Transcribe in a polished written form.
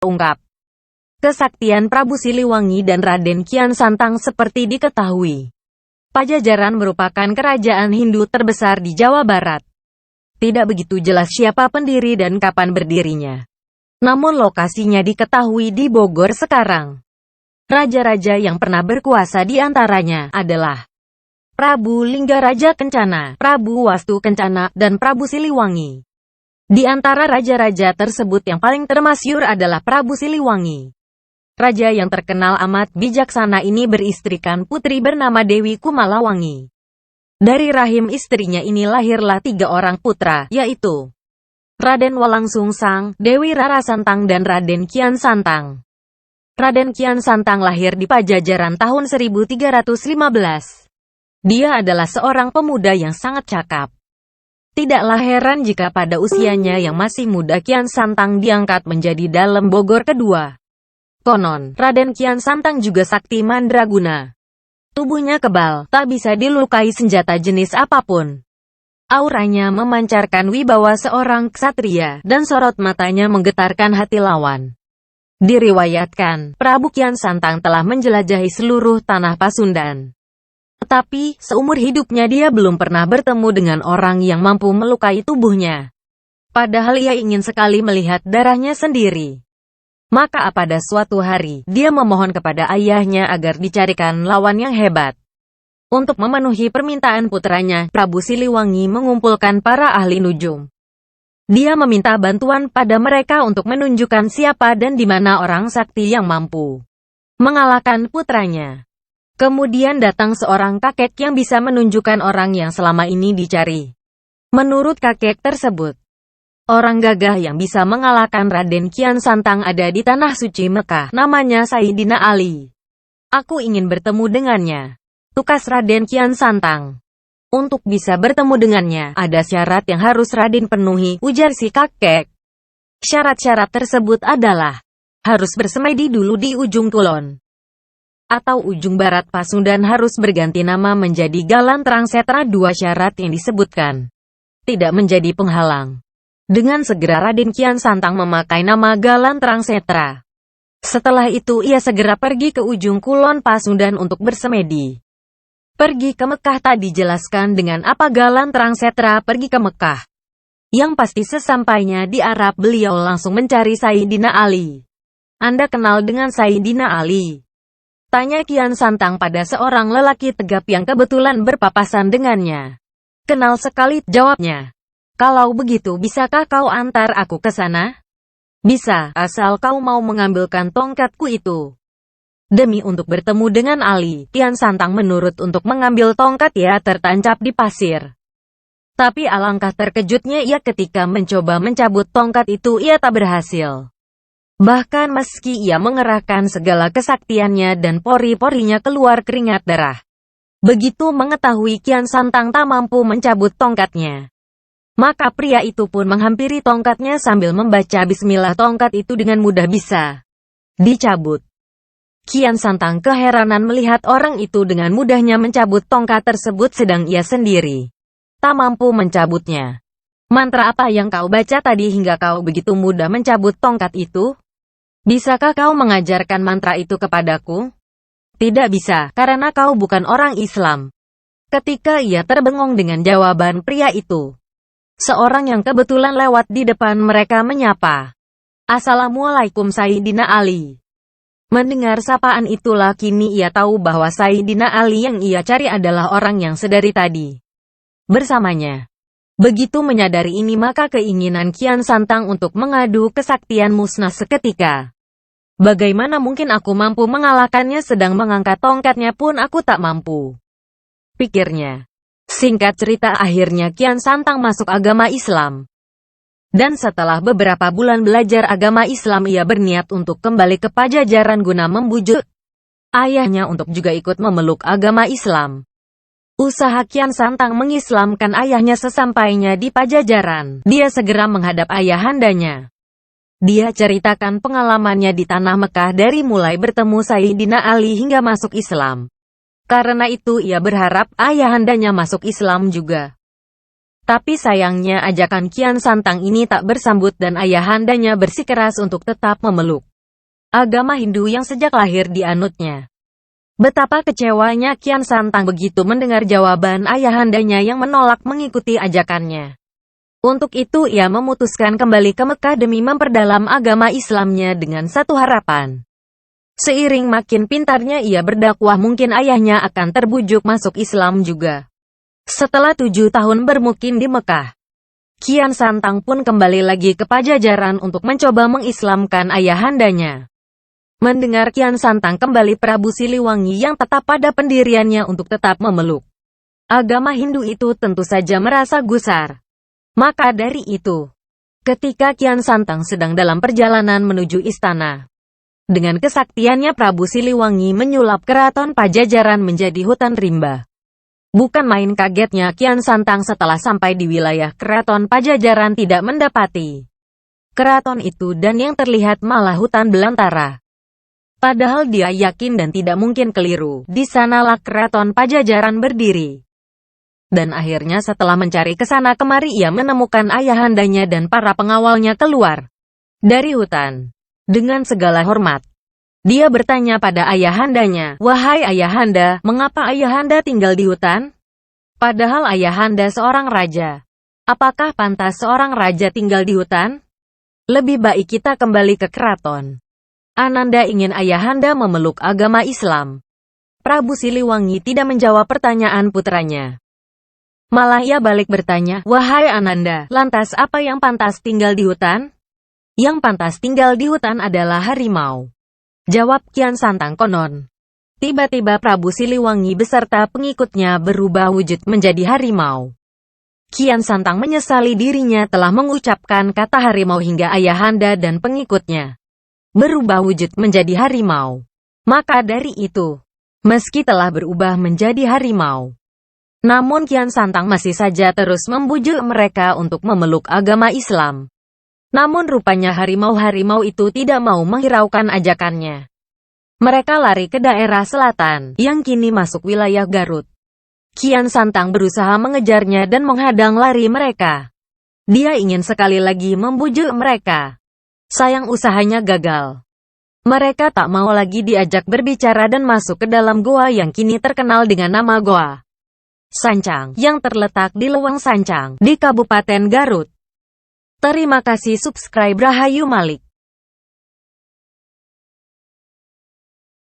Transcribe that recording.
ungkap. Kesaktian Prabu Siliwangi dan Raden Kian Santang seperti diketahui. Pajajaran merupakan kerajaan Hindu terbesar di Jawa Barat. Tidak begitu jelas siapa pendiri dan kapan berdirinya. Namun lokasinya diketahui di Bogor sekarang. Raja-raja yang pernah berkuasa di antaranya adalah Prabu Linggaraja Kencana, Prabu Wastu Kencana, dan Prabu Siliwangi. Di antara raja-raja tersebut yang paling termasyhur adalah Prabu Siliwangi. Raja yang terkenal amat bijaksana ini beristrikan putri bernama Dewi Kumalawangi. Dari rahim istrinya ini lahirlah 3 orang putra, yaitu Raden Walangsungsang, Dewi Rarasantang, dan Raden Kian Santang. Raden Kian Santang lahir di Pajajaran tahun 1315. Dia adalah seorang pemuda yang sangat cakap. Tidaklah heran jika pada usianya yang masih muda Kian Santang diangkat menjadi Dalem Bogor kedua. Konon, Raden Kian Santang juga sakti mandraguna. Tubuhnya kebal, tak bisa dilukai senjata jenis apapun. Auranya memancarkan wibawa seorang ksatria, dan sorot matanya menggetarkan hati lawan. Diriwayatkan, Prabu Kian Santang telah menjelajahi seluruh tanah Pasundan. Tetapi, seumur hidupnya dia belum pernah bertemu dengan orang yang mampu melukai tubuhnya. Padahal ia ingin sekali melihat darahnya sendiri. Maka pada suatu hari, dia memohon kepada ayahnya agar dicarikan lawan yang hebat. Untuk memenuhi permintaan putranya, Prabu Siliwangi mengumpulkan para ahli nujum. Dia meminta bantuan pada mereka untuk menunjukkan siapa dan di mana orang sakti yang mampu mengalahkan putranya. Kemudian datang seorang kakek yang bisa menunjukkan orang yang selama ini dicari. Menurut kakek tersebut, orang gagah yang bisa mengalahkan Raden Kian Santang ada di Tanah Suci Mekah, namanya Sayyidina Ali. Aku ingin bertemu dengannya, tukas Raden Kian Santang. Untuk bisa bertemu dengannya, ada syarat yang harus Raden penuhi, ujar si kakek. Syarat-syarat tersebut adalah, harus bersemedi dulu di ujung kulon atau ujung barat Pasundan, harus berganti nama menjadi Galan Trangsetra. 2 syarat yang disebutkan tidak menjadi penghalang. Dengan segera Raden Kian Santang memakai nama Galan Trangsetra. Setelah itu ia segera pergi ke ujung kulon Pasundan untuk bersemedi. Pergi ke Mekah tak dijelaskan dengan apa Galan Trangsetra pergi ke Mekah. Yang pasti sesampainya di Arab beliau langsung mencari Sayyidina Ali. Anda kenal dengan Sayyidina Ali? Tanya Kian Santang pada seorang lelaki tegap yang kebetulan berpapasan dengannya. Kenal sekali, jawabnya. Kalau begitu bisakah kau antar aku ke sana? Bisa, asal kau mau mengambilkan tongkatku itu. Demi untuk bertemu dengan Ali, Kian Santang menurut untuk mengambil tongkat ia tertancap di pasir. Tapi alangkah terkejutnya ia ketika mencoba mencabut tongkat itu ia tak berhasil. Bahkan meski ia mengerahkan segala kesaktiannya dan pori-porinya keluar keringat darah. Begitu mengetahui Kian Santang tak mampu mencabut tongkatnya, maka pria itu pun menghampiri tongkatnya sambil membaca bismillah. Tongkat itu dengan mudah bisa dicabut. Kian Santang keheranan melihat orang itu dengan mudahnya mencabut tongkat tersebut sedang ia sendiri tak mampu mencabutnya. Mantra apa yang kau baca tadi hingga kau begitu mudah mencabut tongkat itu? Bisakah kau mengajarkan mantra itu kepadaku? Tidak bisa, karena kau bukan orang Islam. Ketika ia terbengong dengan jawaban pria itu, seorang yang kebetulan lewat di depan mereka menyapa. Assalamualaikum Sayyidina Ali. Mendengar sapaan itulah kini ia tahu bahwa Sayyidina Ali yang ia cari adalah orang yang sedari tadi bersamanya. Begitu menyadari ini maka keinginan Kian Santang untuk mengadu kesaktian musnah seketika. Bagaimana mungkin aku mampu mengalahkannya, sedang mengangkat tongkatnya pun aku tak mampu, pikirnya. Singkat cerita akhirnya Kian Santang masuk agama Islam. Dan setelah beberapa bulan belajar agama Islam ia berniat untuk kembali ke Pajajaran guna membujuk ayahnya untuk juga ikut memeluk agama Islam. Usaha Kian Santang mengislamkan ayahnya sesampainya di Pajajaran. Dia segera menghadap ayahandanya. Dia ceritakan pengalamannya di Tanah Mekah dari mulai bertemu Sayyidina Ali hingga masuk Islam. Karena itu ia berharap ayahandanya masuk Islam juga. Tapi sayangnya ajakan Kian Santang ini tak bersambut dan ayahandanya bersikeras untuk tetap memeluk agama Hindu yang sejak lahir dianutnya. Betapa kecewanya Kian Santang begitu mendengar jawaban ayahandanya yang menolak mengikuti ajakannya. Untuk itu ia memutuskan kembali ke Mekah demi memperdalam agama Islamnya dengan satu harapan. Seiring makin pintarnya ia berdakwah, mungkin ayahnya akan terbujuk masuk Islam juga. Setelah 7 tahun bermukim di Mekah, Kian Santang pun kembali lagi ke Pajajaran untuk mencoba mengislamkan ayahandanya. Mendengar Kian Santang kembali, Prabu Siliwangi yang tetap pada pendiriannya untuk tetap memeluk agama Hindu itu tentu saja merasa gusar. Maka dari itu, ketika Kian Santang sedang dalam perjalanan menuju istana, dengan kesaktiannya Prabu Siliwangi menyulap keraton Pajajaran menjadi hutan rimba. Bukan main kagetnya Kian Santang setelah sampai di wilayah keraton Pajajaran tidak mendapati keraton itu, dan yang terlihat malah hutan belantara. Padahal dia yakin dan tidak mungkin keliru, di sanalah keraton Pajajaran berdiri. Dan akhirnya setelah mencari kesana kemari ia menemukan ayahandanya dan para pengawalnya keluar dari hutan. Dengan segala hormat, dia bertanya pada ayahandanya, "Wahai ayahanda, mengapa ayahanda tinggal di hutan? Padahal ayahanda seorang raja. Apakah pantas seorang raja tinggal di hutan? Lebih baik kita kembali ke keraton. Ananda ingin ayahanda memeluk agama Islam." Prabu Siliwangi tidak menjawab pertanyaan putranya. Malah ia balik bertanya, "Wahai Ananda, lantas apa yang pantas tinggal di hutan?" "Yang pantas tinggal di hutan adalah harimau," jawab Kian Santang konon. Tiba-tiba Prabu Siliwangi beserta pengikutnya berubah wujud menjadi harimau. Kian Santang menyesali dirinya telah mengucapkan kata harimau hingga ayahanda dan pengikutnya berubah wujud menjadi harimau. Maka dari itu, meski telah berubah menjadi harimau, namun Kian Santang masih saja terus membujuk mereka untuk memeluk agama Islam. Namun rupanya harimau-harimau itu tidak mau menghiraukan ajakannya. Mereka lari ke daerah selatan, yang kini masuk wilayah Garut. Kian Santang berusaha mengejarnya dan menghadang lari mereka. Dia ingin sekali lagi membujuk mereka. Sayang usahanya gagal. Mereka tak mau lagi diajak berbicara dan masuk ke dalam goa yang kini terkenal dengan nama Goa Sancang, yang terletak di Leweng Sancang, di Kabupaten Garut. Terima kasih subscribe Rahayu Malik.